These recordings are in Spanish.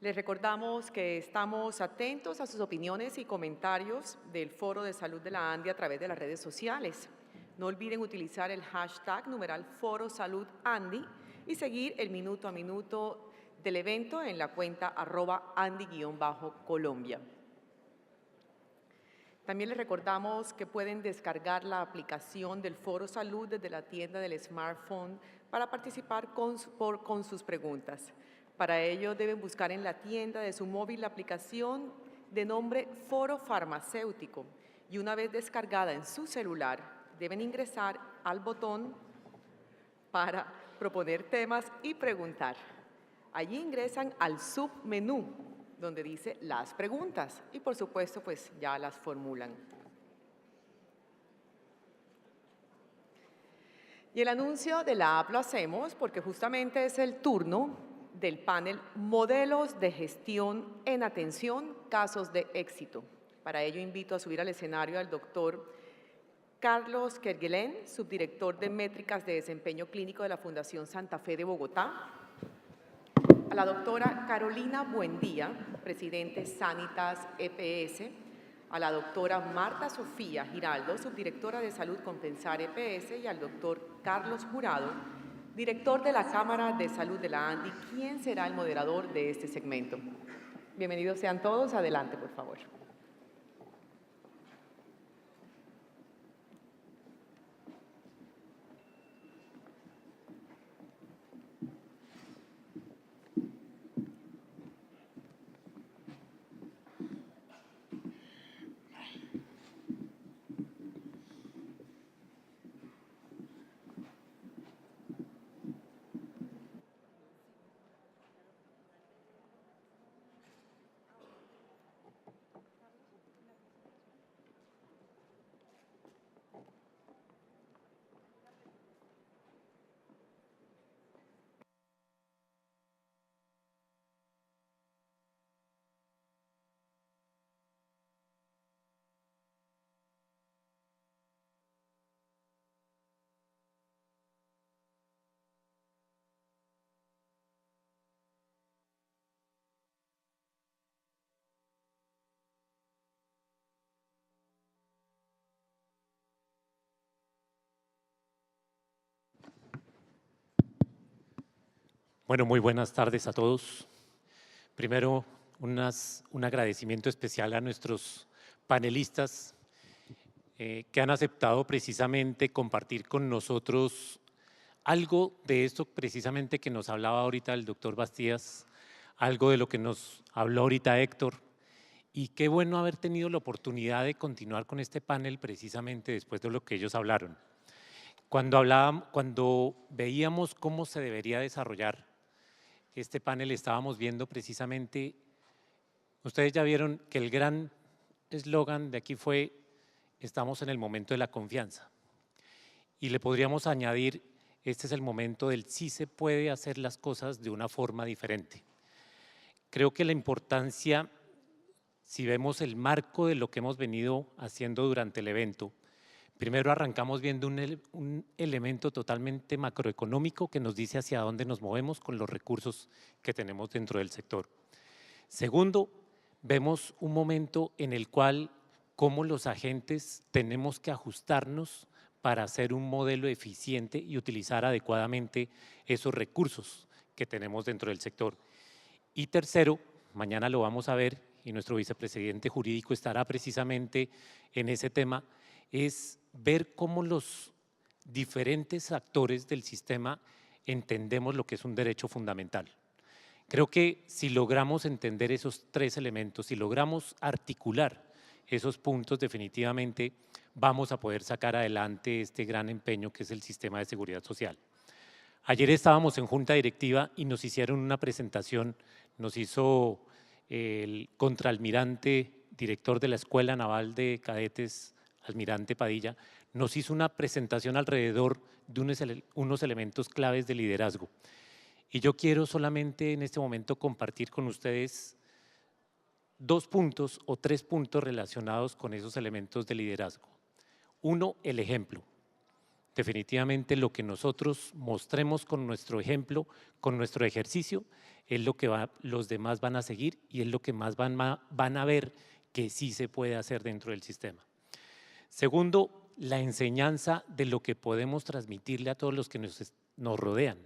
Les recordamos que estamos atentos a sus opiniones y comentarios del Foro de Salud de la ANDI a través de las redes sociales. No olviden utilizar el hashtag #Foro Salud ANDI y seguir el minuto a minuto del evento en la cuenta @Andi_Colombia. También les recordamos que pueden descargar la aplicación del Foro Salud desde la tienda del smartphone para participar con sus preguntas. Para ello deben buscar en la tienda de su móvil la aplicación de nombre Foro Farmacéutico y una vez descargada en su celular deben ingresar al botón para proponer temas y preguntar. Allí ingresan al submenú donde dice las preguntas y por supuesto pues ya las formulan. Y el anuncio de la app lo hacemos porque justamente es el turno del panel Modelos de Gestión en Atención, Casos de Éxito. Para ello invito a subir al escenario al doctor Carlos Kerguelen, subdirector de Métricas de Desempeño Clínico de la Fundación Santa Fe de Bogotá, a la doctora Carolina Buendía, presidente Sanitas EPS, a la doctora Marta Sofía Giraldo, subdirectora de Salud Compensar EPS, y al doctor Carlos Jurado, director de la Cámara de Salud de la ANDI, quien será el moderador de este segmento. Bienvenidos sean todos. Adelante, por favor. Bueno, muy buenas tardes a todos. Primero, un agradecimiento especial a nuestros panelistas que han aceptado precisamente compartir con nosotros algo de esto precisamente que nos hablaba ahorita el doctor Bastías, algo de lo que nos habló ahorita Héctor, y qué bueno haber tenido la oportunidad de continuar con este panel precisamente después de lo que ellos hablaron. Cuando veíamos cómo se debería desarrollar este panel, estábamos viendo precisamente, ustedes ya vieron que el gran eslogan de aquí fue: estamos en el momento de la confianza. Y le podríamos añadir, este es el momento del sí se puede hacer las cosas de una forma diferente. Creo que la importancia, si vemos el marco de lo que hemos venido haciendo durante el evento, primero arrancamos viendo un elemento totalmente macroeconómico que nos dice hacia dónde nos movemos con los recursos que tenemos dentro del sector. Segundo, vemos un momento en el cual cómo los agentes tenemos que ajustarnos para hacer un modelo eficiente y utilizar adecuadamente esos recursos que tenemos dentro del sector. Y tercero, mañana lo vamos a ver y nuestro vicepresidente jurídico estará precisamente en ese tema, es ver cómo los diferentes actores del sistema entendemos lo que es un derecho fundamental. Creo que si logramos entender esos tres elementos, si logramos articular esos puntos, definitivamente vamos a poder sacar adelante este gran empeño que es el sistema de seguridad social. Ayer estábamos en junta directiva y nos hicieron una presentación, nos hizo el contraalmirante, director de la Escuela Naval de Cadetes, almirante Padilla, nos hizo una presentación alrededor de unos elementos claves de liderazgo. Y yo quiero solamente en este momento compartir con ustedes 2 puntos o 3 puntos relacionados con esos elementos de liderazgo. Uno, el ejemplo. Definitivamente lo que nosotros mostremos con nuestro ejemplo, con nuestro ejercicio, es lo que los demás van a seguir y es lo que más van a ver que sí se puede hacer dentro del sistema. Segundo, la enseñanza de lo que podemos transmitirle a todos los que nos rodean.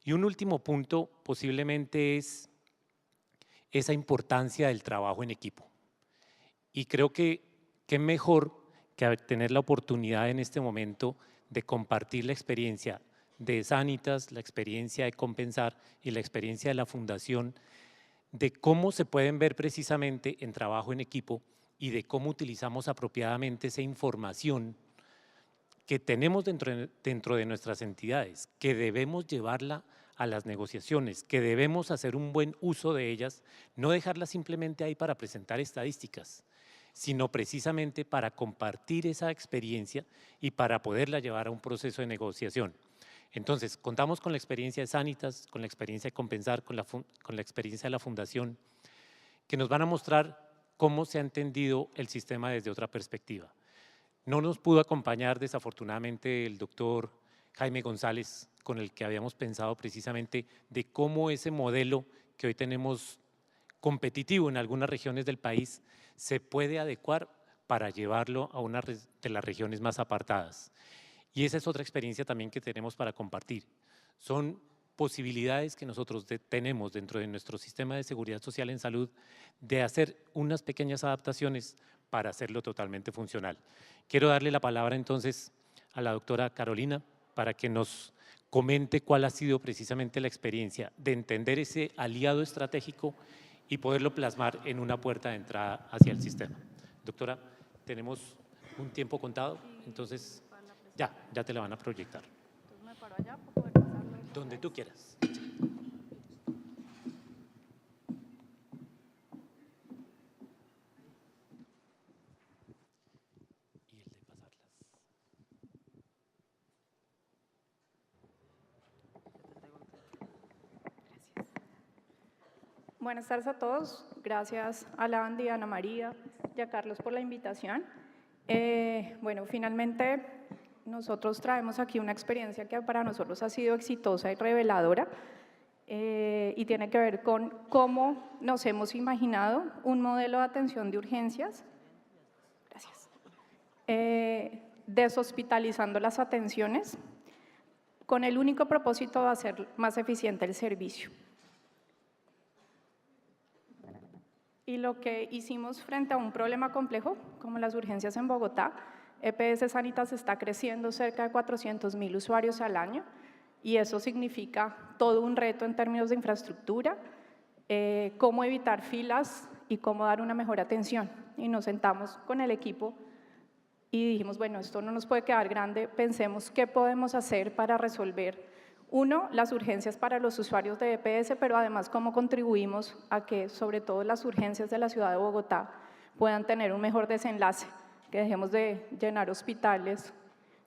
Y un último punto posiblemente es esa importancia del trabajo en equipo. Y creo que qué mejor que tener la oportunidad en este momento de compartir la experiencia de Sanitas, la experiencia de Compensar y la experiencia de la Fundación, de cómo se pueden ver precisamente en trabajo en equipo y de cómo utilizamos apropiadamente esa información que tenemos dentro de nuestras entidades, que debemos llevarla a las negociaciones, que debemos hacer un buen uso de ellas, no dejarlas simplemente ahí para presentar estadísticas, sino precisamente para compartir esa experiencia y para poderla llevar a un proceso de negociación. Entonces, contamos con la experiencia de Sanitas, con la experiencia de Compensar, con la experiencia de la Fundación, que nos van a mostrar cómo se ha entendido el sistema desde otra perspectiva. No nos pudo acompañar desafortunadamente el doctor Jaime González, con el que habíamos pensado precisamente de cómo ese modelo que hoy tenemos competitivo en algunas regiones del país se puede adecuar para llevarlo a una de las regiones más apartadas. Y esa es otra experiencia también que tenemos para compartir. Son posibilidades que nosotros tenemos dentro de nuestro sistema de seguridad social en salud de hacer unas pequeñas adaptaciones para hacerlo totalmente funcional. Quiero darle la palabra entonces a la doctora Carolina para que nos comente cuál ha sido precisamente la experiencia de entender ese aliado estratégico y poderlo plasmar en una puerta de entrada hacia el sistema. Doctora, tenemos un tiempo contado, entonces ya te la van a proyectar. Entonces me paro allá para poder pasarlo. Donde tú quieras. Y el de pasarlas. Buenas tardes a todos. Gracias a la Andy, a Ana María y a Carlos por la invitación. Bueno, finalmente nosotros traemos aquí una experiencia que para nosotros ha sido exitosa y reveladora y tiene que ver con cómo nos hemos imaginado un modelo de atención de urgencias. Gracias. Deshospitalizando las atenciones con el único propósito de hacer más eficiente el servicio. Y lo que hicimos frente a un problema complejo, como las urgencias en Bogotá, EPS Sanitas está creciendo cerca de 400.000 usuarios al año y eso significa todo un reto en términos de infraestructura, cómo evitar filas y cómo dar una mejor atención. Y nos sentamos con el equipo y dijimos, bueno, esto no nos puede quedar grande, pensemos qué podemos hacer para resolver uno, las urgencias para los usuarios de EPS, pero además cómo contribuimos a que sobre todo las urgencias de la ciudad de Bogotá puedan tener un mejor desenlace, que dejemos de llenar hospitales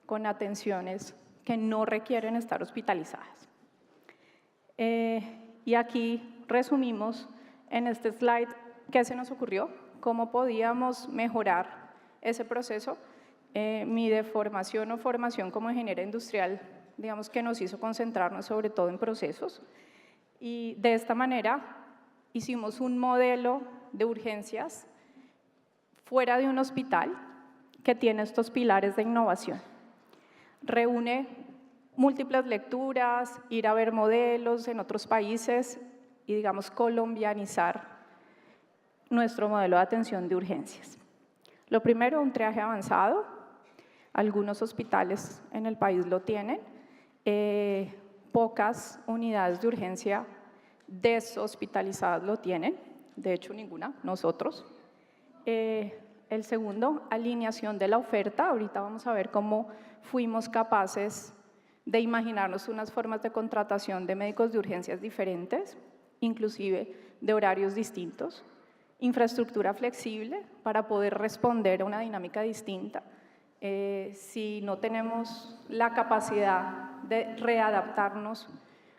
con atenciones que no requieren estar hospitalizadas. Y aquí resumimos en este slide qué se nos ocurrió, cómo podíamos mejorar ese proceso. Mi de formación o formación como ingeniera industrial, digamos que nos hizo concentrarnos sobre todo en procesos y de esta manera hicimos un modelo de urgencias fuera de un hospital que tiene estos pilares de innovación. Reúne múltiples lecturas, ir a ver modelos en otros países y digamos colombianizar nuestro modelo de atención de urgencias. Lo primero, un triaje avanzado, algunos hospitales en el país lo tienen. Pocas unidades de urgencia deshospitalizadas lo tienen, de hecho ninguna, nosotros. El segundo, alineación de la oferta. Ahorita vamos a ver cómo fuimos capaces de imaginarnos unas formas de contratación de médicos de urgencias diferentes, inclusive de horarios distintos. Infraestructura flexible para poder responder a una dinámica distinta. Si no tenemos la capacidad de readaptarnos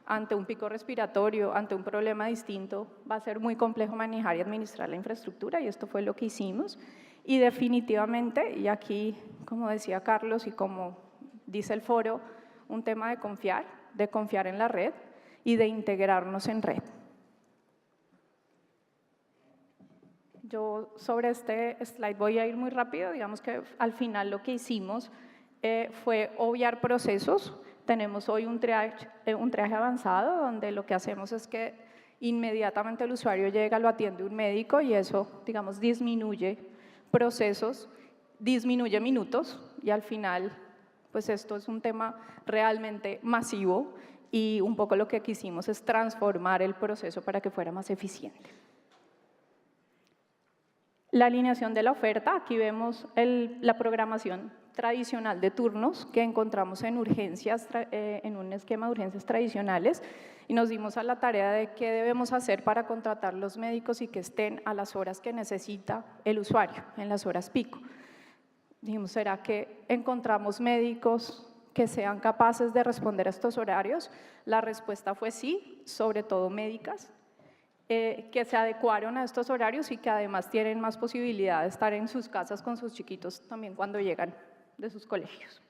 ante un pico respiratorio, ante un problema distinto, va a ser muy complejo manejar y administrar la infraestructura y esto fue lo que hicimos. Y definitivamente, y aquí, como decía Carlos y como dice el foro, un tema de confiar en la red y de integrarnos en red. Yo sobre este slide voy a ir muy rápido. Digamos que al final lo que hicimos fue obviar procesos. Tenemos hoy un triaje avanzado donde lo que hacemos es que inmediatamente el usuario llega, lo atiende un médico y eso, digamos, disminuye procesos, disminuye minutos y al final, pues esto es un tema realmente masivo y un poco lo que quisimos es transformar el proceso para que fuera más eficiente. La alineación de la oferta, aquí vemos la programación tradicional de turnos que encontramos en urgencias, en un esquema de urgencias tradicionales y nos dimos a la tarea de qué debemos hacer para contratar los médicos y que estén a las horas que necesita el usuario, en las horas pico. Dijimos, ¿será que encontramos médicos que sean capaces de responder a estos horarios? La respuesta fue sí, sobre todo médicas, que se adecuaron a estos horarios y que además tienen más posibilidad de estar en sus casas con sus chiquitos también cuando llegan de sus colegios.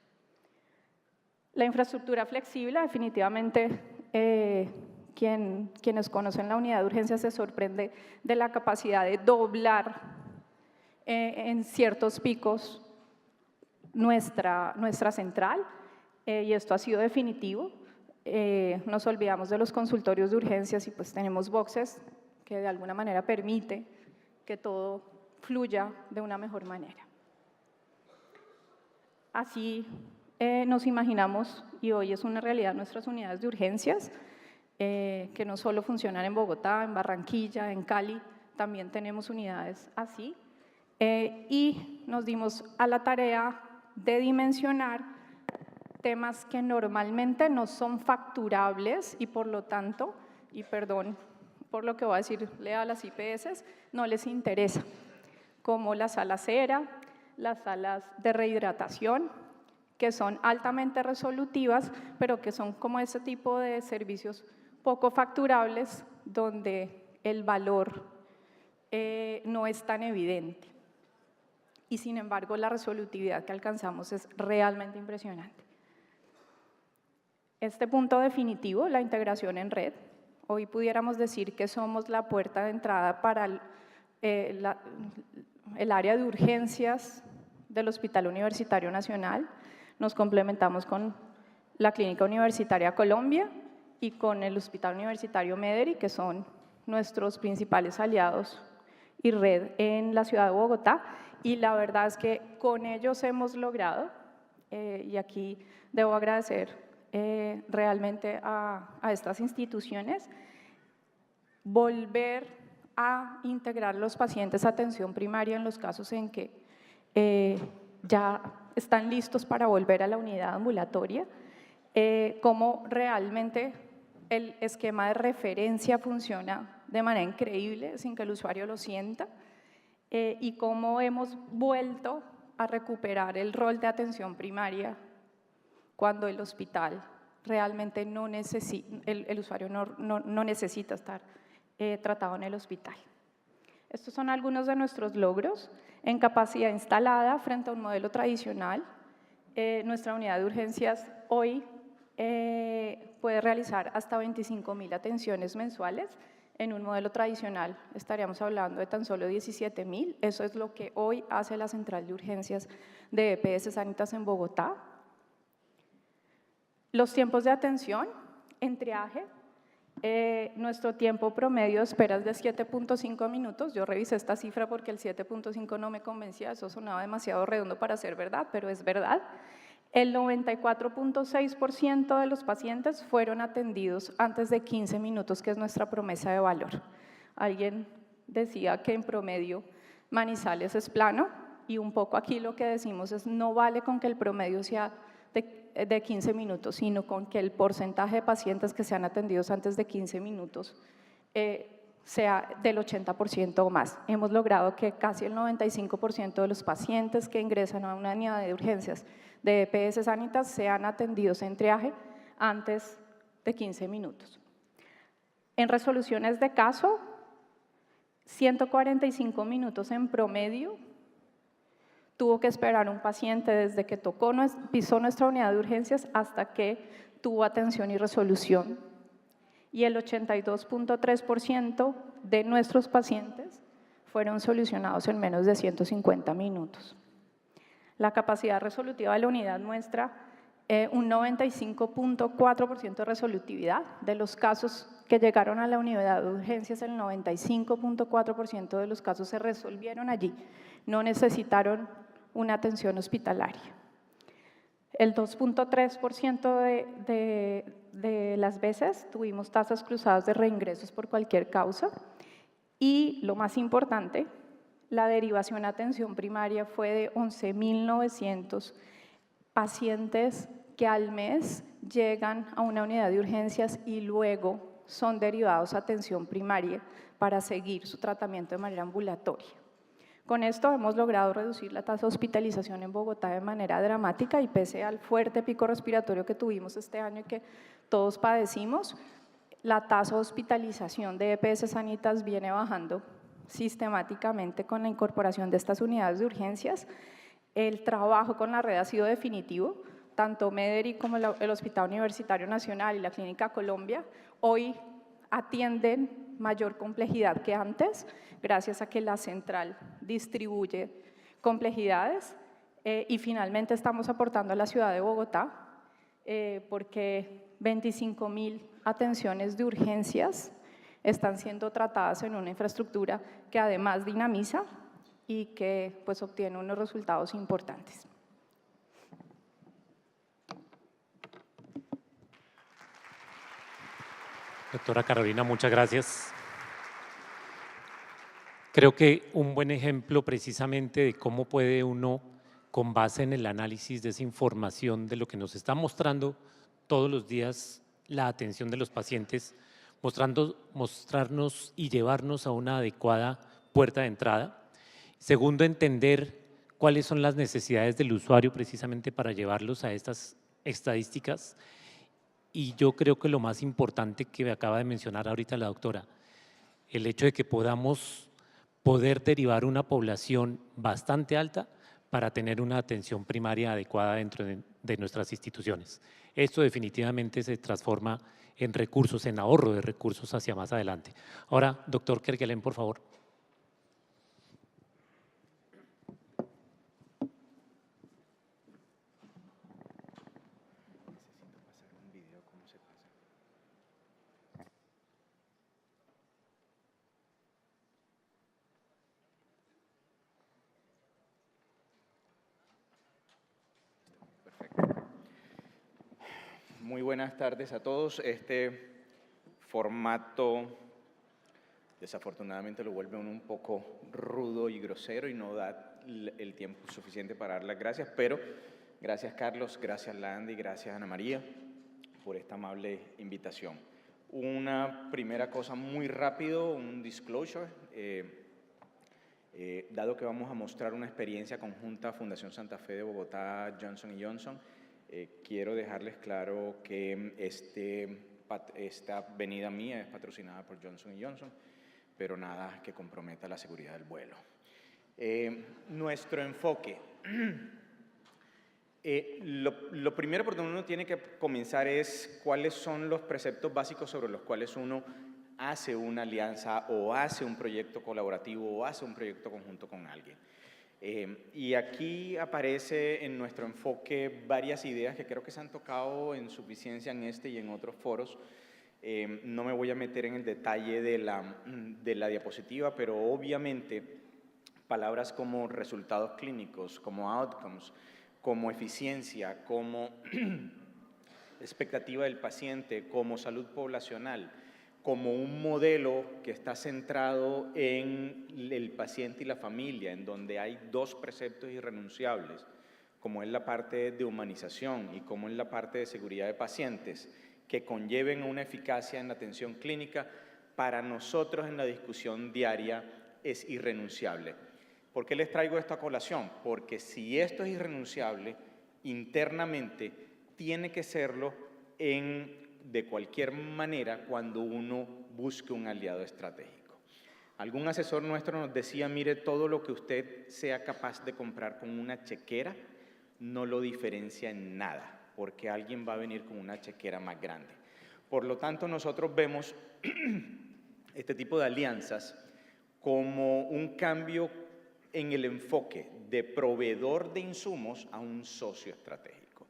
La infraestructura flexible, definitivamente, quienes conocen la unidad de urgencias se sorprende de la capacidad de doblar en ciertos picos nuestra central, y esto ha sido definitivo. Nos olvidamos de los consultorios de urgencias y pues tenemos boxes que de alguna manera permite que todo fluya de una mejor manera. Así nos imaginamos, y hoy es una realidad, nuestras unidades de urgencias, que no solo funcionan en Bogotá, en Barranquilla, en Cali, también tenemos unidades así, y nos dimos a la tarea de dimensionar temas que normalmente no son facturables y por lo tanto, y perdón por lo que voy a decirle a las IPS, no les interesa, como las salas ERA, las salas de rehidratación, que son altamente resolutivas, pero que son como ese tipo de servicios poco facturables donde el valor no es tan evidente. Y sin embargo, la resolutividad que alcanzamos es realmente impresionante. Este punto definitivo, la integración en red, hoy pudiéramos decir que somos la puerta de entrada para el área de urgencias del Hospital Universitario Nacional. Nos complementamos con la Clínica Universitaria Colombia y con el Hospital Universitario Mederi, que son nuestros principales aliados y red en la ciudad de Bogotá. Y la verdad es que con ellos hemos logrado, y aquí debo agradecer realmente a estas instituciones, volver a integrar los pacientes a atención primaria en los casos en que ya están listos para volver a la unidad ambulatoria, cómo realmente el esquema de referencia funciona de manera increíble sin que el usuario lo sienta, y cómo hemos vuelto a recuperar el rol de atención primaria cuando el hospital realmente no necesita, el usuario no necesita estar tratado en el hospital. Estos son algunos de nuestros logros en capacidad instalada frente a un modelo tradicional. Nuestra unidad de urgencias hoy puede realizar hasta 25.000 atenciones mensuales. En un modelo tradicional estaríamos hablando de tan solo 17.000. Eso es lo que hoy hace la central de urgencias de EPS Sanitas en Bogotá. Los tiempos de atención en triaje, nuestro tiempo promedio de espera es de 7.5 minutos. Yo revisé esta cifra porque el 7.5 no me convencía, eso sonaba demasiado redondo para ser verdad, pero es verdad. El 94.6% de los pacientes fueron atendidos antes de 15 minutos, que es nuestra promesa de valor. Alguien decía que en promedio Manizales es plano, y un poco aquí lo que decimos es no vale con que el promedio sea de 15 minutos, sino con que el porcentaje de pacientes que sean atendidos antes de 15 minutos sea del 80% o más. Hemos logrado que casi el 95% de los pacientes que ingresan a una unidad de urgencias de EPS Sanitas sean atendidos en triaje antes de 15 minutos. En resoluciones de caso, 145 minutos en promedio tuvo que esperar un paciente desde que pisó nuestra unidad de urgencias hasta que tuvo atención y resolución. Y el 82.3% de nuestros pacientes fueron solucionados en menos de 150 minutos. La capacidad resolutiva de la unidad muestra un 95.4% de resolutividad. De los casos que llegaron a la unidad de urgencias, el 95.4% de los casos se resolvieron allí, no necesitaron una atención hospitalaria. El 2.3% de las veces tuvimos tasas cruzadas de reingresos por cualquier causa y, lo más importante, la derivación a atención primaria fue de 11.900 pacientes que al mes llegan a una unidad de urgencias y luego son derivados a atención primaria para seguir su tratamiento de manera ambulatoria. Con esto hemos logrado reducir la tasa de hospitalización en Bogotá de manera dramática y pese al fuerte pico respiratorio que tuvimos este año y que todos padecimos, la tasa de hospitalización de EPS Sanitas viene bajando sistemáticamente con la incorporación de estas unidades de urgencias. El trabajo con la red ha sido definitivo, tanto Mederi como el Hospital Universitario Nacional y la Clínica Colombia hoy atienden mayor complejidad que antes, gracias a que la central distribuye complejidades y finalmente estamos aportando a la ciudad de Bogotá porque 25.000 atenciones de urgencias están siendo tratadas en una infraestructura que además dinamiza y que pues obtiene unos resultados importantes. Doctora Carolina, muchas gracias. Creo que un buen ejemplo precisamente de cómo puede uno, con base en el análisis de esa información de lo que nos está mostrando todos los días la atención de los pacientes, mostrarnos y llevarnos a una adecuada puerta de entrada. Segundo, entender cuáles son las necesidades del usuario precisamente para llevarlos a estas estadísticas. Y yo creo que lo más importante que me acaba de mencionar ahorita la doctora, el hecho de que podamos poder derivar una población bastante alta para tener una atención primaria adecuada dentro de nuestras instituciones. Esto definitivamente se transforma en recursos, en ahorro de recursos hacia más adelante. Ahora, doctor Kerguelen, por favor. Muy buenas tardes a todos. Este formato desafortunadamente lo vuelve un poco rudo y grosero y no da el tiempo suficiente para dar las gracias, pero gracias Carlos, gracias Landy, gracias Ana María por esta amable invitación. Una primera cosa muy rápido, un disclosure. Dado que vamos a mostrar una experiencia conjunta Fundación Santa Fe de Bogotá, Johnson & Johnson, quiero dejarles claro que esta venida mía es patrocinada por Johnson & Johnson, pero nada que comprometa la seguridad del vuelo. Nuestro enfoque. Lo primero por donde uno tiene que comenzar es cuáles son los preceptos básicos sobre los cuales uno hace una alianza o hace un proyecto colaborativo o hace un proyecto conjunto con alguien. Y aquí aparece en nuestro enfoque varias ideas que creo que se han tocado en suficiencia en este y en otros foros. No me voy a meter en el detalle de la diapositiva, pero obviamente palabras como resultados clínicos, como outcomes, como eficiencia, como expectativa del paciente, como salud poblacional, como un modelo que está centrado en el paciente y la familia, en donde hay dos preceptos irrenunciables, como es la parte de humanización y como es la parte de seguridad de pacientes, que conlleven una eficacia en la atención clínica, para nosotros en la discusión diaria es irrenunciable. ¿Por qué les traigo esto a colación? Porque si esto es irrenunciable, internamente tiene que serlo de cualquier manera cuando uno busque un aliado estratégico. Algún asesor nuestro nos decía, mire, todo lo que usted sea capaz de comprar con una chequera no lo diferencia en nada, porque alguien va a venir con una chequera más grande. Por lo tanto, nosotros vemos este tipo de alianzas como un cambio en el enfoque de proveedor de insumos a un socio estratégico.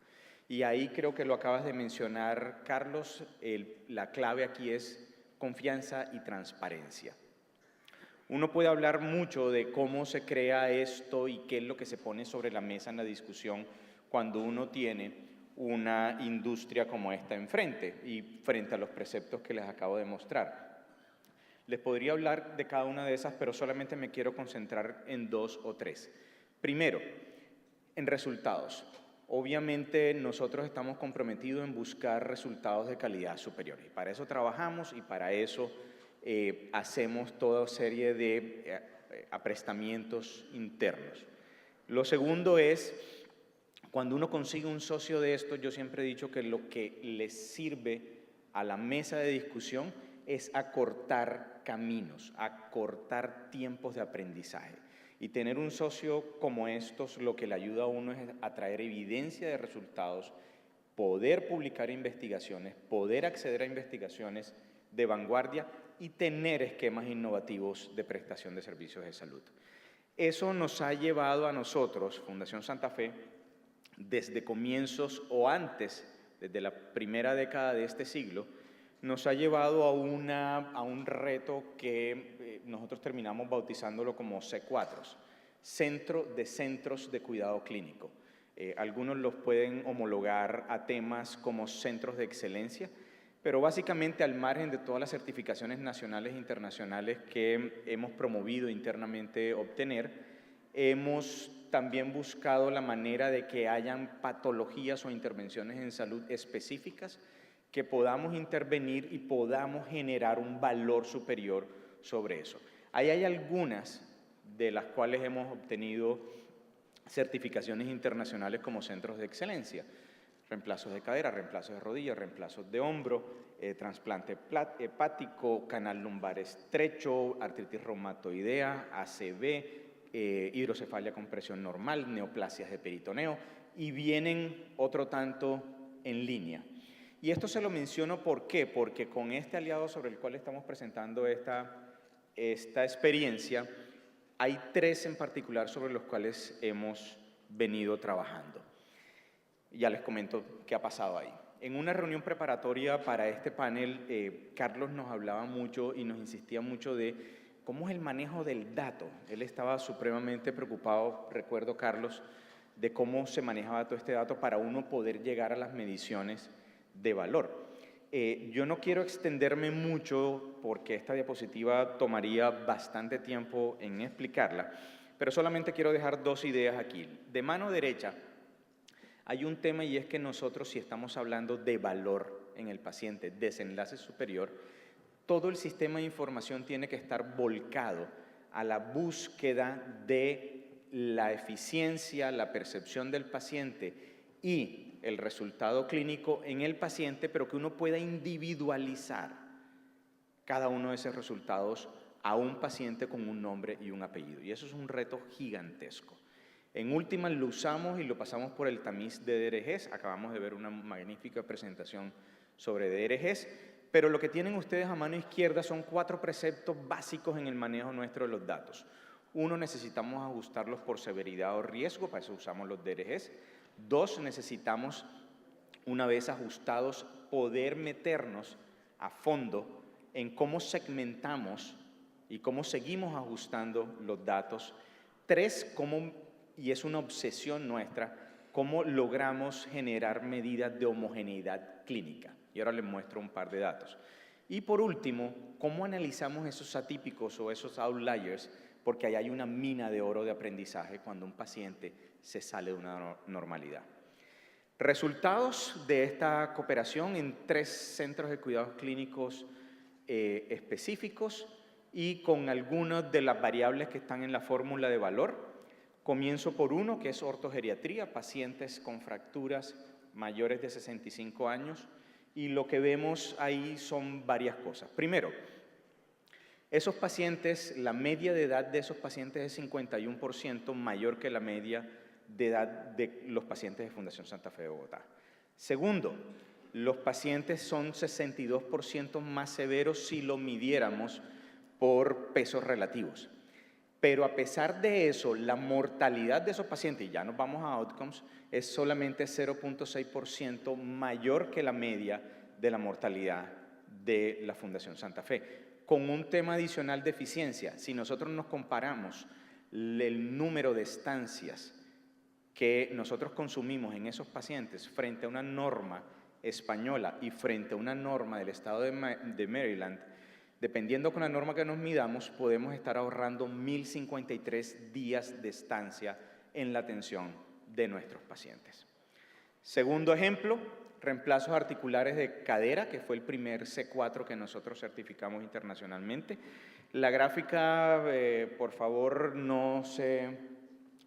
Y ahí creo que lo acabas de mencionar, Carlos, la clave aquí es confianza y transparencia. Uno puede hablar mucho de cómo se crea esto y qué es lo que se pone sobre la mesa en la discusión cuando uno tiene una industria como esta enfrente y frente a los preceptos que les acabo de mostrar. Les podría hablar de cada una de esas, pero solamente me quiero concentrar en 2 o 3. Primero, en resultados. Obviamente nosotros estamos comprometidos en buscar resultados de calidad superiores. Para eso trabajamos y para eso hacemos toda serie de aprestamientos internos. Lo segundo es, cuando uno consigue un socio de esto, yo siempre he dicho que lo que les sirve a la mesa de discusión es acortar caminos, acortar tiempos de aprendizaje. Y tener un socio como estos lo que le ayuda a uno es a traer evidencia de resultados, poder publicar investigaciones, poder acceder a investigaciones de vanguardia y tener esquemas innovativos de prestación de servicios de salud. Eso nos ha llevado a nosotros, Fundación Santa Fe, desde comienzos o antes, desde la primera década de este siglo, nos ha llevado a un reto que nosotros terminamos bautizándolo como C4, Centro de Centros de Cuidado Clínico. Algunos los pueden homologar a temas como centros de excelencia, pero básicamente al margen de todas las certificaciones nacionales e internacionales que hemos promovido internamente obtener, hemos también buscado la manera de que hayan patologías o intervenciones en salud específicas que podamos intervenir y podamos generar un valor superior sobre eso. Ahí hay algunas de las cuales hemos obtenido certificaciones internacionales como centros de excelencia. Reemplazos de cadera, reemplazos de rodilla, reemplazos de hombro, trasplante hepático, canal lumbar estrecho, artritis reumatoidea, ACV, hidrocefalia con presión normal, neoplasias de peritoneo, y vienen otro tanto en línea. Y esto se lo menciono ¿por qué? Porque con este aliado sobre el cual estamos presentando esta experiencia, hay 3 en particular sobre los cuales hemos venido trabajando. Ya les comento qué ha pasado ahí. En una reunión preparatoria para este panel, Carlos nos hablaba mucho y nos insistía mucho de cómo es el manejo del dato. Él estaba supremamente preocupado, recuerdo, Carlos, de cómo se manejaba todo este dato para uno poder llegar a las mediciones de valor. Yo no quiero extenderme mucho porque esta diapositiva tomaría bastante tiempo en explicarla, pero solamente quiero dejar 2 ideas aquí. De mano derecha hay un tema y es que nosotros, si estamos hablando de valor en el paciente, desenlace superior, todo el sistema de información tiene que estar volcado a la búsqueda de la eficiencia, la percepción del paciente y el resultado clínico en el paciente, pero que uno pueda individualizar cada uno de esos resultados a un paciente con un nombre y un apellido. Y eso es un reto gigantesco. En últimas lo usamos y lo pasamos por el tamiz de DRGs. Acabamos de ver una magnífica presentación sobre DRGs, pero lo que tienen ustedes a mano izquierda son 4 preceptos básicos en el manejo nuestro de los datos. 1, necesitamos ajustarlos por severidad o riesgo, para eso usamos los DRGs. 2, necesitamos, una vez ajustados, poder meternos a fondo en cómo segmentamos y cómo seguimos ajustando los datos. 3, y es una obsesión nuestra, cómo logramos generar medidas de homogeneidad clínica. Y ahora les muestro un par de datos. Y por último, cómo analizamos esos atípicos o esos outliers, porque ahí hay una mina de oro de aprendizaje cuando un paciente se sale de una normalidad. Resultados de esta cooperación en 3 centros de cuidados clínicos específicos y con algunas de las variables que están en la fórmula de valor. Comienzo por uno, que es ortogeriatría, pacientes con fracturas mayores de 65 años, y lo que vemos ahí son varias cosas. Primero, esos pacientes, la media de edad de esos pacientes es 51% mayor que la media de edad de los pacientes de Fundación Santa Fe de Bogotá. Segundo, los pacientes son 62% más severos si lo midiéramos por pesos relativos. Pero a pesar de eso, la mortalidad de esos pacientes, y ya nos vamos a outcomes, es solamente 0.6% mayor que la media de la mortalidad de la Fundación Santa Fe. Con un tema adicional de eficiencia, si nosotros nos comparamos el número de estancias que nosotros consumimos en esos pacientes frente a una norma española y frente a una norma del estado de Maryland, dependiendo con la norma que nos midamos, podemos estar ahorrando 1.053 días de estancia en la atención de nuestros pacientes. Segundo ejemplo, reemplazos articulares de cadera, que fue el primer C4 que nosotros certificamos internacionalmente. La gráfica, por favor, no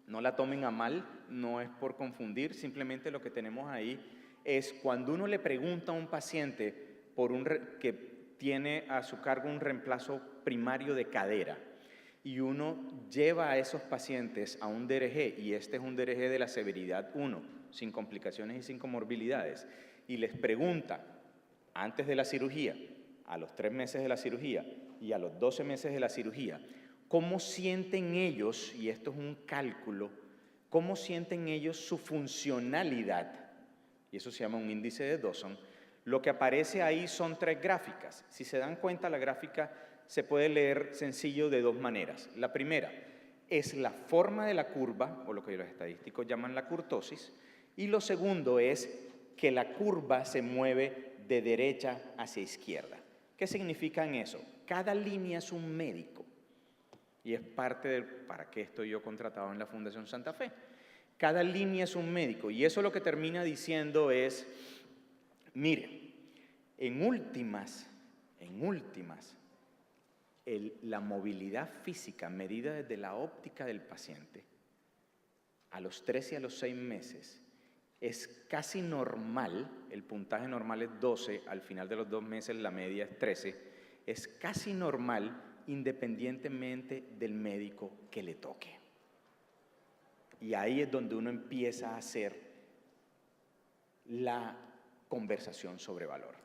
la tomen a mal, no es por confundir, simplemente lo que tenemos ahí es cuando uno le pregunta a un paciente que tiene a su cargo un reemplazo primario de cadera y uno lleva a esos pacientes a un DRG, y este es un DRG de la severidad 1, sin complicaciones y sin comorbilidades, y les pregunta antes de la cirugía, a los 3 meses de la cirugía y a los 12 meses de la cirugía, ¿cómo sienten ellos, y esto es un cálculo, cómo sienten ellos su funcionalidad? Y eso se llama un índice de Dawson. Lo que aparece ahí son 3 gráficas. Si se dan cuenta, la gráfica se puede leer sencillo de 2 maneras. La primera es la forma de la curva, o lo que los estadísticos llaman la kurtosis, y lo segundo es que la curva se mueve de derecha hacia izquierda. ¿Qué significa en eso? Cada línea es un médico, y es parte de para qué estoy yo contratado en la Fundación Santa Fe. Cada línea es un médico, y eso lo que termina diciendo es, mire, en últimas, la movilidad física medida desde la óptica del paciente, a los 3 y a los 6 meses, es casi normal, el puntaje normal es 12, al final de los 2 meses la media es 13, es casi normal independientemente del médico que le toque. Y ahí es donde uno empieza a hacer la conversación sobre valor.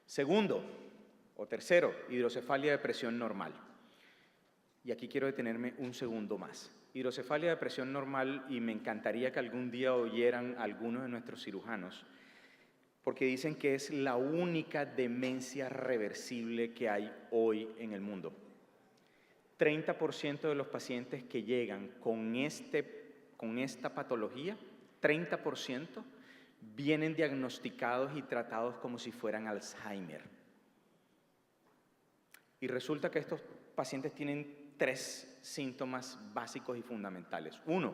Segundo o tercero, hidrocefalia de presión normal. Y aquí quiero detenerme un segundo más. Hidrocefalia de presión normal, y me encantaría que algún día oyeran algunos de nuestros cirujanos, porque dicen que es la única demencia reversible que hay hoy en el mundo. 30% de los pacientes que llegan con esta patología, 30%, vienen diagnosticados y tratados como si fueran Alzheimer. Y resulta que estos pacientes tienen 3 síntomas básicos y fundamentales. 1,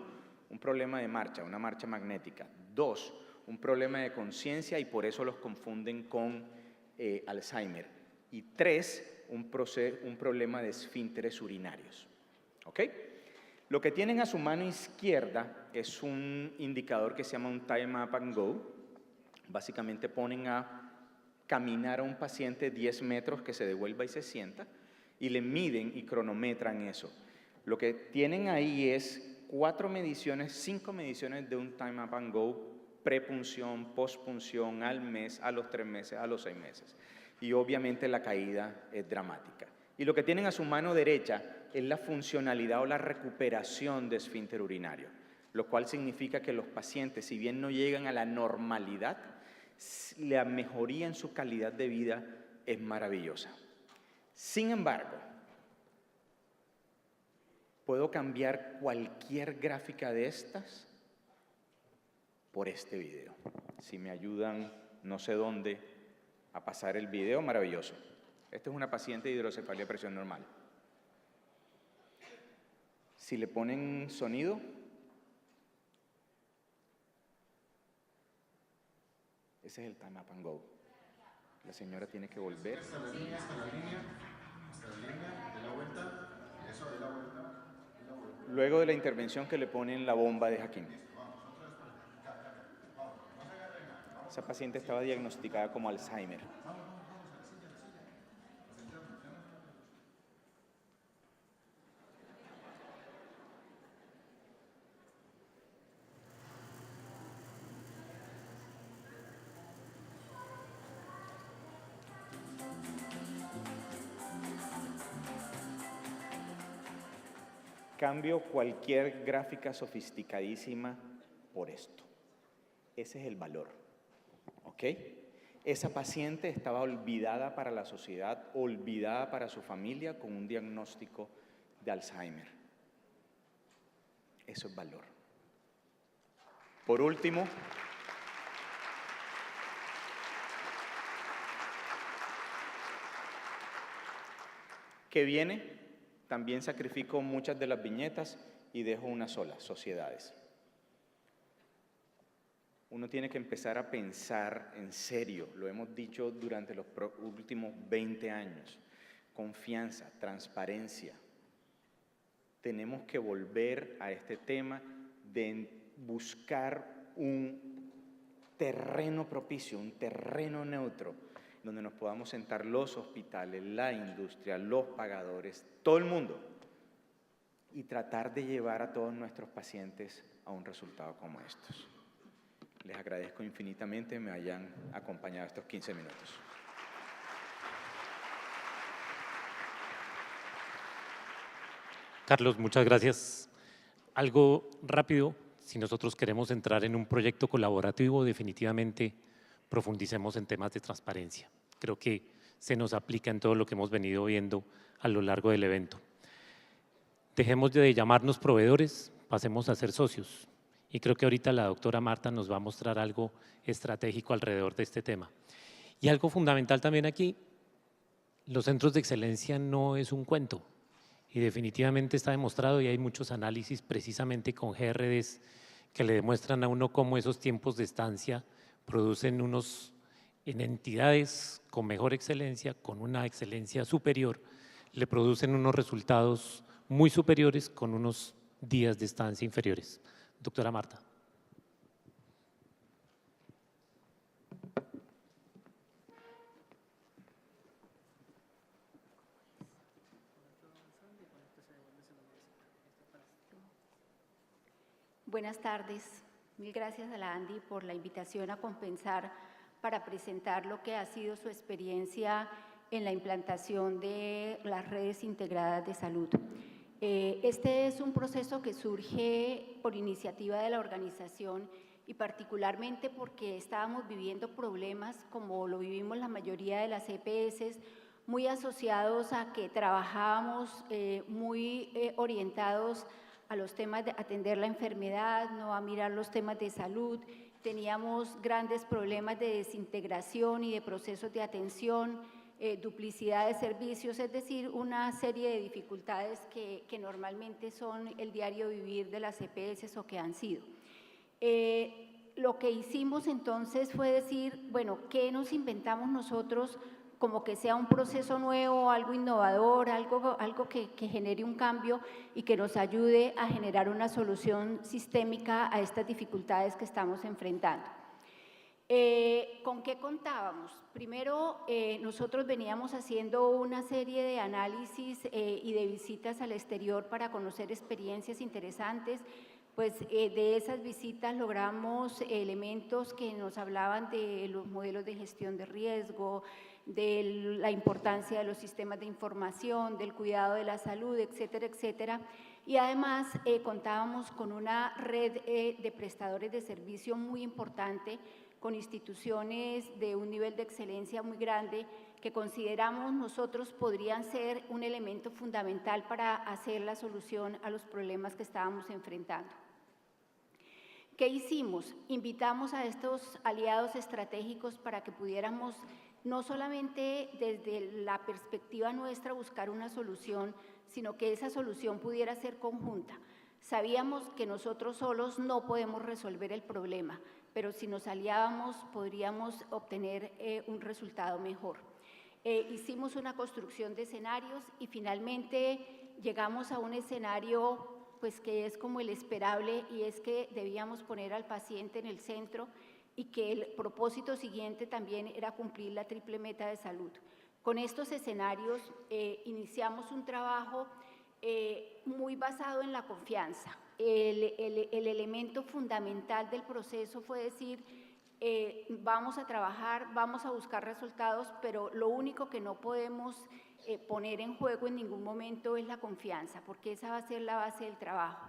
un problema de marcha, una marcha magnética. 2, un problema de conciencia, y por eso los confunden con Alzheimer. Y 3, un problema de esfínteres urinarios. ¿Ok? Lo que tienen a su mano izquierda es un indicador que se llama un Time Up and Go. Básicamente ponen a caminar a un paciente 10 metros, que se devuelva y se sienta, y le miden y cronometran eso. Lo que tienen ahí es 5 mediciones de un Time Up and Go, prepunción, postpunción, al mes, a los 3 meses, a los 6 meses. Y obviamente la caída es dramática. Y lo que tienen a su mano derecha es la funcionalidad o la recuperación de esfínter urinario, lo cual significa que los pacientes, si bien no llegan a la normalidad, la mejoría en su calidad de vida es maravillosa. Sin embargo, puedo cambiar cualquier gráfica de estas por este video. Si me ayudan, no sé dónde, a pasar el video, maravilloso. Esta es una paciente de hidrocefalia de presión normal. Si le ponen sonido, ese es el Time Up and Go. La señora tiene que volver. Hasta la línea, de la vuelta, eso de la vuelta. Luego de la intervención que le ponen la bomba de Hakim. Esa paciente estaba diagnosticada como Alzheimer. Cambio cualquier gráfica sofisticadísima por esto. Ese es el valor, ¿ok? Esa paciente estaba olvidada para la sociedad, olvidada para su familia con un diagnóstico de Alzheimer. Eso es valor. Por último, ¿qué viene? También sacrifico muchas de las viñetas y dejo una sola, sociedades. Uno tiene que empezar a pensar en serio, lo hemos dicho durante los últimos 20 años, confianza, transparencia. Tenemos que volver a este tema de buscar un terreno propicio, un terreno neutro, donde nos podamos sentar los hospitales, la industria, los pagadores, todo el mundo, y tratar de llevar a todos nuestros pacientes a un resultado como estos. Les agradezco infinitamente que me hayan acompañado estos 15 minutos. Carlos, muchas gracias. Algo rápido, si nosotros queremos entrar en un proyecto colaborativo, definitivamente profundicemos en temas de transparencia. Creo que se nos aplica en todo lo que hemos venido viendo a lo largo del evento. Dejemos de llamarnos proveedores, pasemos a ser socios. Y creo que ahorita la doctora Marta nos va a mostrar algo estratégico alrededor de este tema. Y algo fundamental también aquí, los centros de excelencia no es un cuento. Y definitivamente está demostrado, y hay muchos análisis precisamente con GRDs que le demuestran a uno cómo esos tiempos de estancia producen en entidades con mejor excelencia, con una excelencia superior, le producen unos resultados muy superiores con unos días de estancia inferiores. Doctora Marta. Buenas tardes. Mil gracias a la ANDI por la invitación a Compensar para presentar lo que ha sido su experiencia en la implantación de las redes integradas de salud. Este es un proceso que surge por iniciativa de la organización y particularmente porque estábamos viviendo problemas, como lo vivimos la mayoría de las EPS, muy asociados a que trabajábamos muy orientados a los temas de atender la enfermedad, no a mirar los temas de salud. Teníamos grandes problemas de desintegración y de procesos de atención, duplicidad de servicios, es decir, una serie de dificultades que normalmente son el diario vivir de las EPS o que han sido. Lo que hicimos entonces fue decir, bueno, ¿qué nos inventamos nosotros como que sea un proceso nuevo, algo innovador, algo que genere un cambio y que nos ayude a generar una solución sistémica a estas dificultades que estamos enfrentando? ¿Con qué contábamos? Primero, nosotros veníamos haciendo una serie de análisis y de visitas al exterior para conocer experiencias interesantes. Pues de esas visitas logramos elementos que nos hablaban de los modelos de gestión de riesgo, de la importancia de los sistemas de información, del cuidado de la salud, etcétera, etcétera. Y además contábamos con una red de prestadores de servicio muy importante, con instituciones de un nivel de excelencia muy grande que consideramos nosotros podrían ser un elemento fundamental para hacer la solución a los problemas que estábamos enfrentando. ¿Qué hicimos? Invitamos a estos aliados estratégicos para que pudiéramos no solamente desde la perspectiva nuestra buscar una solución, sino que esa solución pudiera ser conjunta. Sabíamos que nosotros solos no podemos resolver el problema, pero si nos aliábamos podríamos obtener un resultado mejor. Hicimos una construcción de escenarios y finalmente llegamos a un escenario pues, que es como el esperable, y es que debíamos poner al paciente en el centro y que el propósito siguiente también era cumplir la triple meta de salud. Con estos escenarios iniciamos un trabajo muy basado en la confianza. El elemento fundamental del proceso fue decir, vamos a trabajar, vamos a buscar resultados, pero lo único que no podemos poner en juego en ningún momento es la confianza, porque esa va a ser la base del trabajo.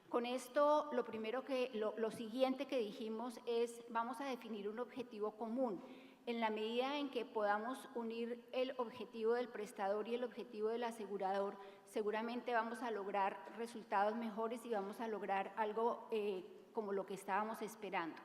Con esto, lo siguiente que dijimos es, vamos a definir un objetivo común. En la medida en que podamos unir el objetivo del prestador y el objetivo del asegurador, seguramente vamos a lograr resultados mejores y vamos a lograr algo como lo que estábamos esperando.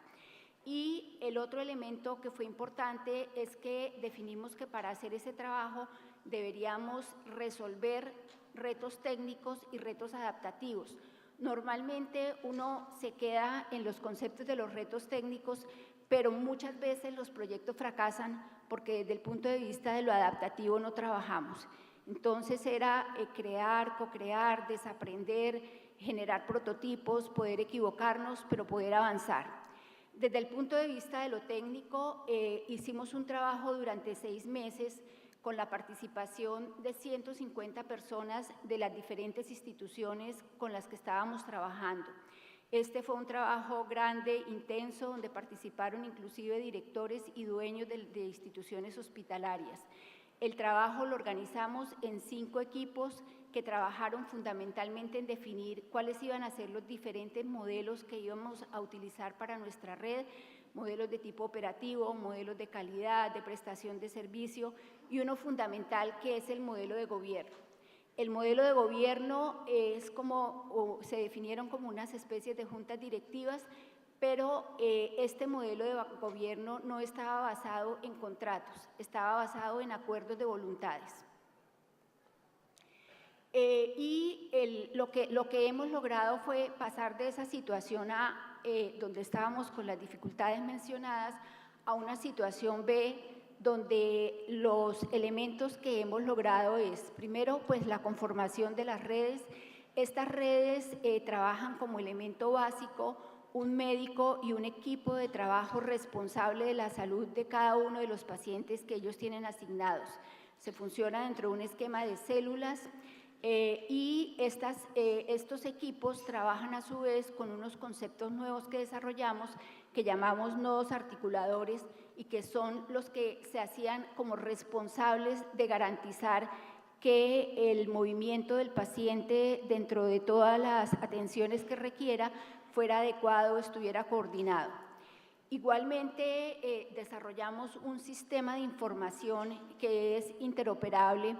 Y el otro elemento que fue importante es que definimos que para hacer ese trabajo deberíamos resolver retos técnicos y retos adaptativos. Normalmente uno se queda en los conceptos de los retos técnicos, pero muchas veces los proyectos fracasan porque desde el punto de vista de lo adaptativo no trabajamos. Entonces era crear, co-crear, desaprender, generar prototipos, poder equivocarnos, pero poder avanzar. Desde el punto de vista de lo técnico, hicimos un trabajo durante 6 meses con la participación de 150 personas de las diferentes instituciones con las que estábamos trabajando. Este fue un trabajo grande, intenso, donde participaron inclusive directores y dueños de instituciones hospitalarias. El trabajo lo organizamos en 5 equipos que trabajaron fundamentalmente en definir cuáles iban a ser los diferentes modelos que íbamos a utilizar para nuestra red, modelos de tipo operativo, modelos de calidad, de prestación de servicio y uno fundamental que es el modelo de gobierno. El modelo de gobierno es se definieron como unas especies de juntas directivas, pero este modelo de gobierno no estaba basado en contratos, estaba basado en acuerdos de voluntades. Lo que hemos logrado fue pasar de esa situación donde estábamos con las dificultades mencionadas a una situación B, donde los elementos que hemos logrado es, primero, pues la conformación de las redes. Estas redes trabajan como elemento básico un médico y un equipo de trabajo responsable de la salud de cada uno de los pacientes que ellos tienen asignados. Se funciona dentro de un esquema de células y estos equipos trabajan a su vez con unos conceptos nuevos que desarrollamos que llamamos nodos articuladores y que son los que se hacían como responsables de garantizar que el movimiento del paciente dentro de todas las atenciones que requiera fuera adecuado, estuviera coordinado. Igualmente desarrollamos un sistema de información que es interoperable.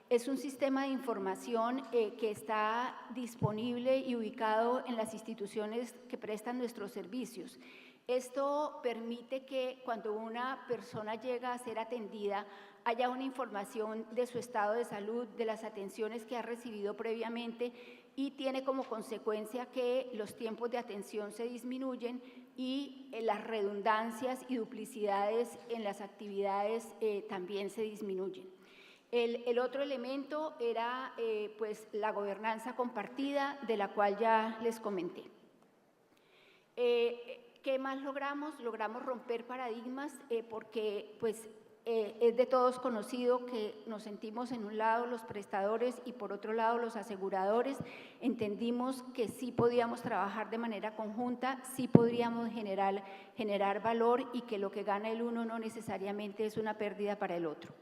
Es un sistema de información que está disponible y ubicado en las instituciones que prestan nuestros servicios. Esto permite que cuando una persona llega a ser atendida haya una información de su estado de salud, de las atenciones que ha recibido previamente y tiene como consecuencia que los tiempos de atención se disminuyen y las redundancias y duplicidades en las actividades también se disminuyen. El otro elemento era pues, la gobernanza compartida, de la cual ya les comenté. ¿Qué más logramos? Logramos romper paradigmas porque pues, es de todos conocido que nos sentimos en un lado los prestadores y por otro lado los aseguradores. Entendimos que sí podíamos trabajar de manera conjunta, sí podríamos generar valor y que lo que gana el uno no necesariamente es una pérdida para el otro.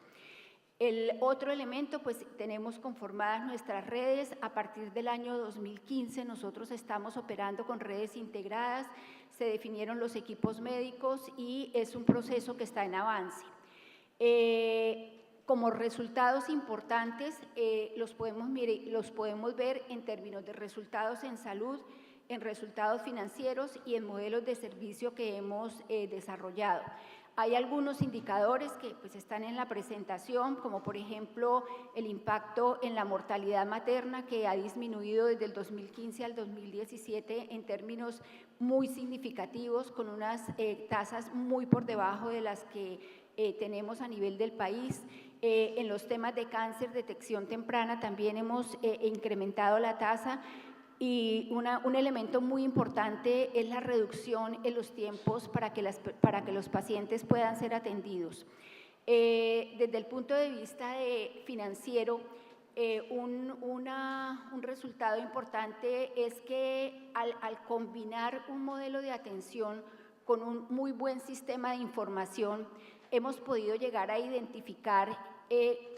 El otro elemento, pues tenemos conformadas nuestras redes. A partir del año 2015 nosotros estamos operando con redes integradas, se definieron los equipos médicos y es un proceso que está en avance. Como resultados importantes los podemos ver en términos de resultados en salud, en resultados financieros y en modelos de servicio que hemos desarrollado. Hay algunos indicadores que pues, están en la presentación, como por ejemplo el impacto en la mortalidad materna que ha disminuido desde el 2015 al 2017 en términos muy significativos, con unas tasas muy por debajo de las que tenemos a nivel del país. En los temas de cáncer, detección temprana, también hemos incrementado la tasa. Y un elemento muy importante es la reducción en los tiempos para que los pacientes puedan ser atendidos. Desde el punto de vista financiero, un resultado importante es que al combinar un modelo de atención con un muy buen sistema de información, hemos podido llegar a identificar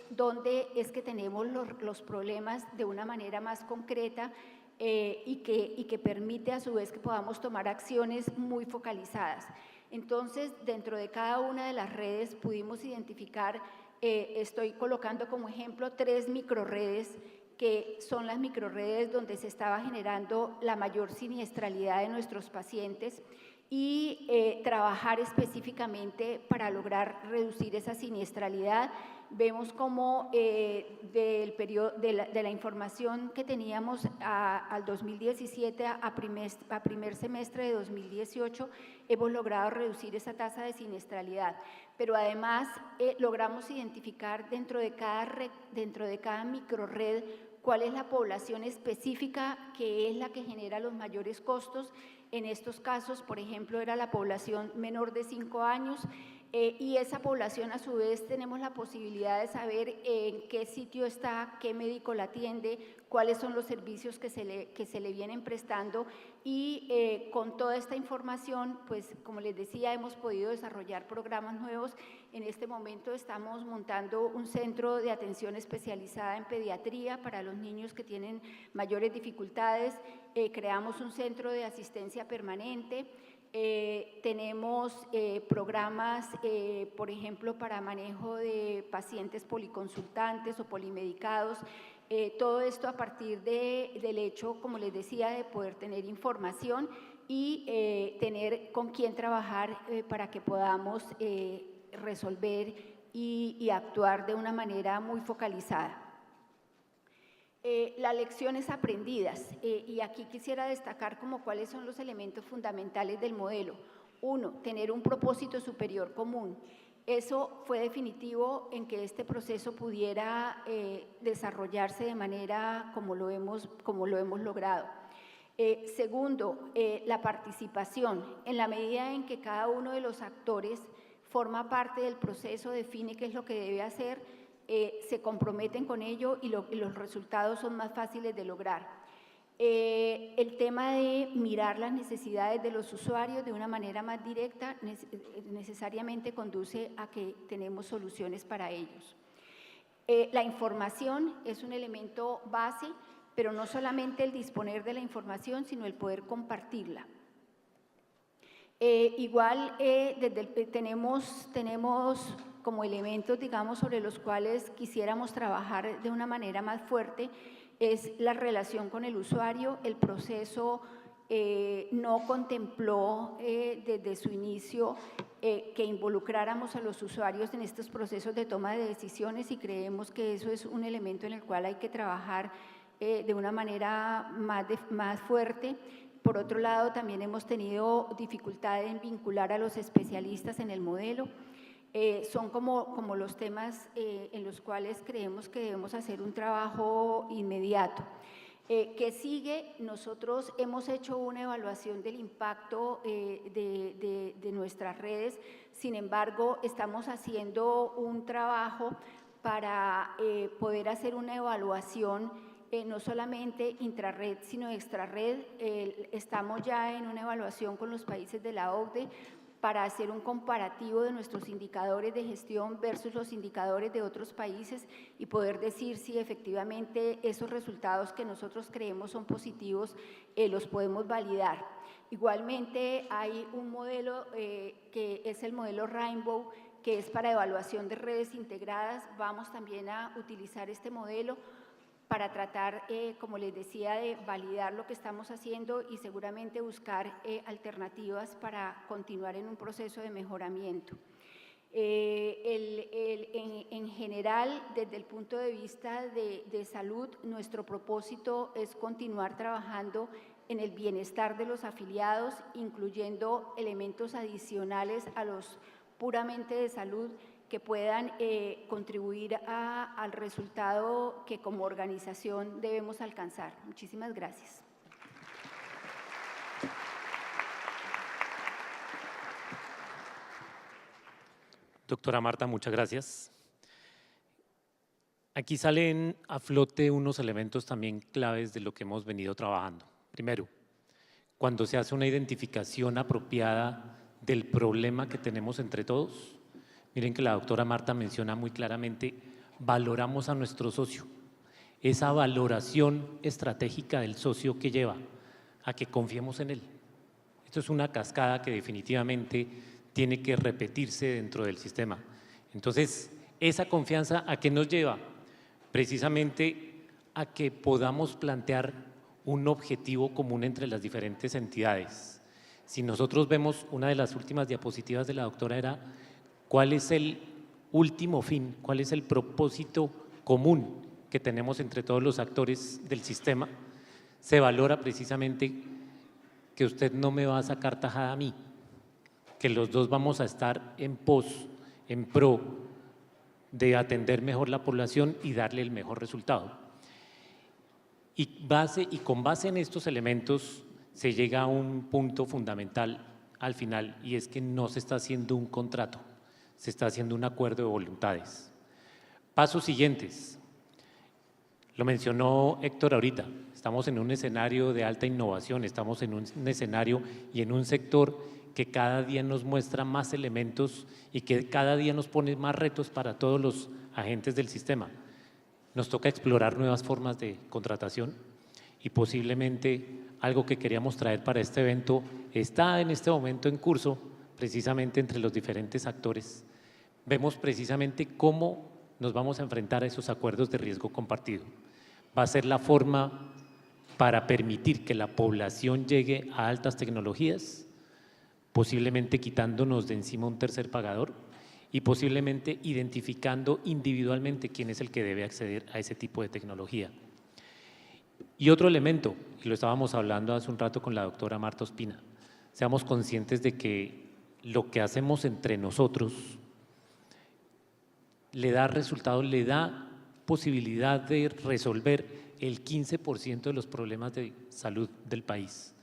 dónde es que tenemos los problemas de una manera más concreta y que permite a su vez que podamos tomar acciones muy focalizadas. Entonces, dentro de cada una de las redes pudimos identificar, estoy colocando como ejemplo 3 microredes, que son las microredes donde se estaba generando la mayor siniestralidad de nuestros pacientes, y trabajar específicamente para lograr reducir esa siniestralidad. Vemos cómo del periodo, de la información que teníamos al 2017 a primer semestre de 2018, hemos logrado reducir esa tasa de siniestralidad. Pero además logramos identificar dentro de cada microred cuál es la población específica que es la que genera los mayores costos. En estos casos, por ejemplo, era la población menor de 5 años, y esa población a su vez tenemos la posibilidad de saber en qué sitio está, qué médico la atiende, cuáles son los servicios que se le vienen prestando, y con toda esta información, pues como les decía, hemos podido desarrollar programas nuevos. En este momento estamos montando un centro de atención especializada en pediatría para los niños que tienen mayores dificultades. Creamos un centro de asistencia permanente. Tenemos programas, por ejemplo, para manejo de pacientes policonsultantes o polimedicados. Todo esto a partir del hecho, como les decía, de poder tener información y tener con quién trabajar para que podamos resolver y actuar de una manera muy focalizada. Las lecciones aprendidas, y aquí quisiera destacar como cuáles son los elementos fundamentales del modelo. 1, tener un propósito superior común. Eso fue definitivo en que este proceso pudiera desarrollarse de manera como lo hemos logrado. Segundo, la participación. En la medida en que cada uno de los actores forma parte del proceso, define qué es lo que debe hacer, se comprometen con ello y los resultados son más fáciles de lograr. El tema de mirar las necesidades de los usuarios de una manera más directa necesariamente conduce a que tenemos soluciones para ellos. La información es un elemento base, pero no solamente el disponer de la información, sino el poder compartirla. Tenemos como elementos, digamos, sobre los cuales quisiéramos trabajar de una manera más fuerte, es la relación con el usuario. El proceso no contempló desde su inicio que involucramos a los usuarios en estos procesos de toma de decisiones, y creemos que eso es un elemento en el cual hay que trabajar de una manera más fuerte. Por otro lado, también hemos tenido dificultad en vincular a los especialistas en el modelo. Son como los temas en los cuales creemos que debemos hacer un trabajo inmediato. ¿Qué sigue? Nosotros hemos hecho una evaluación del impacto de nuestras redes. Sin embargo, estamos haciendo un trabajo para poder hacer una evaluación no solamente intrarred, sino extrarred. Estamos ya en una evaluación con los países de la OCDE para hacer un comparativo de nuestros indicadores de gestión versus los indicadores de otros países y poder decir si efectivamente esos resultados que nosotros creemos son positivos los podemos validar. Igualmente hay un modelo que es el modelo Rainbow, que es para evaluación de redes integradas. Vamos también a utilizar este modelo para tratar, como les decía, de validar lo que estamos haciendo y seguramente buscar alternativas para continuar en un proceso de mejoramiento. En general, desde el punto de vista de salud, nuestro propósito es continuar trabajando en el bienestar de los afiliados, incluyendo elementos adicionales a los puramente de salud, que puedan contribuir al resultado que como organización debemos alcanzar. Muchísimas gracias. Doctora Marta, muchas gracias. Aquí salen a flote unos elementos también claves de lo que hemos venido trabajando. Primero, cuando se hace una identificación apropiada del problema que tenemos entre todos. Miren que la doctora Marta menciona muy claramente valoramos a nuestro socio. Esa valoración estratégica del socio que lleva a que confiemos en él. Esto es una cascada que definitivamente tiene que repetirse dentro del sistema. Entonces, esa confianza, ¿a qué nos lleva? Precisamente a que podamos plantear un objetivo común entre las diferentes entidades. Si nosotros vemos, una de las últimas diapositivas de la doctora era cuál es el último fin, cuál es el propósito común que tenemos entre todos los actores del sistema, se valora precisamente que usted no me va a sacar tajada a mí, que los dos vamos a estar en pos, en pro de atender mejor la población y darle el mejor resultado. Y con base en estos elementos se llega a un punto fundamental al final, y es que no se está haciendo un contrato, se está haciendo un acuerdo de voluntades. Pasos siguientes. Lo mencionó Héctor ahorita, estamos en un escenario de alta innovación, estamos en un escenario y en un sector que cada día nos muestra más elementos y que cada día nos pone más retos para todos los agentes del sistema. Nos toca explorar nuevas formas de contratación y posiblemente algo que queríamos traer para este evento está en este momento en curso, precisamente entre los diferentes actores. Vemos precisamente cómo nos vamos a enfrentar a esos acuerdos de riesgo compartido. Va a ser la forma para permitir que la población llegue a altas tecnologías, posiblemente quitándonos de encima un tercer pagador y posiblemente identificando individualmente quién es el que debe acceder a ese tipo de tecnología. Y otro elemento, y lo estábamos hablando hace un rato con la doctora Marta Ospina, seamos conscientes de que lo que hacemos entre nosotros le da resultado, le da posibilidad de resolver el 15% de los problemas de salud del país.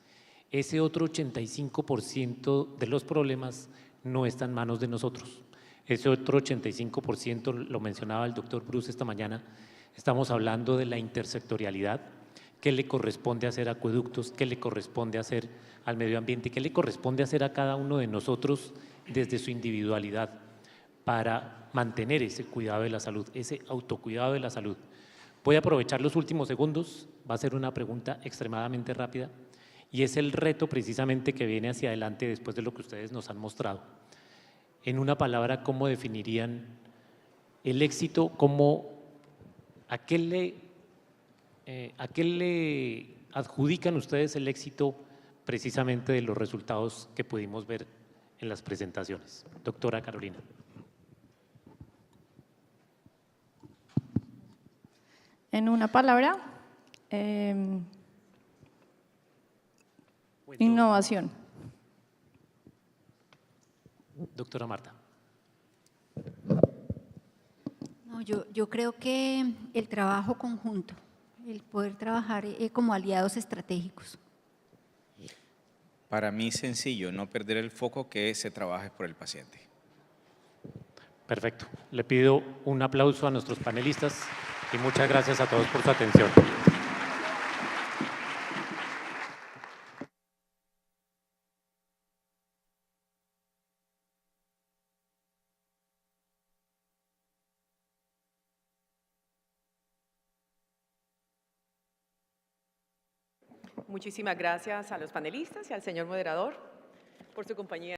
Ese otro 85% de los problemas no está en manos de nosotros. Ese otro 85%, lo mencionaba el doctor Bruce esta mañana, estamos hablando de la intersectorialidad, qué le corresponde hacer a acueductos, qué le corresponde hacer al medio ambiente, qué le corresponde hacer a cada uno de nosotros desde su individualidad para mantener ese cuidado de la salud, ese autocuidado de la salud. Voy a aprovechar los últimos segundos, va a ser una pregunta extremadamente rápida y es el reto precisamente que viene hacia adelante después de lo que ustedes nos han mostrado. En una palabra, ¿cómo definirían el éxito? ¿A qué le adjudican ustedes el éxito precisamente de los resultados que pudimos ver en las presentaciones? Doctora Carolina. En una palabra, innovación. Doctora Marta. No, yo creo que el trabajo conjunto, el poder trabajar como aliados estratégicos. Para mí sencillo, no perder el foco, que se trabaje por el paciente. Perfecto. Le pido un aplauso a nuestros panelistas y muchas gracias a todos por su atención. Muchísimas gracias a los panelistas y al señor moderador por su compañía.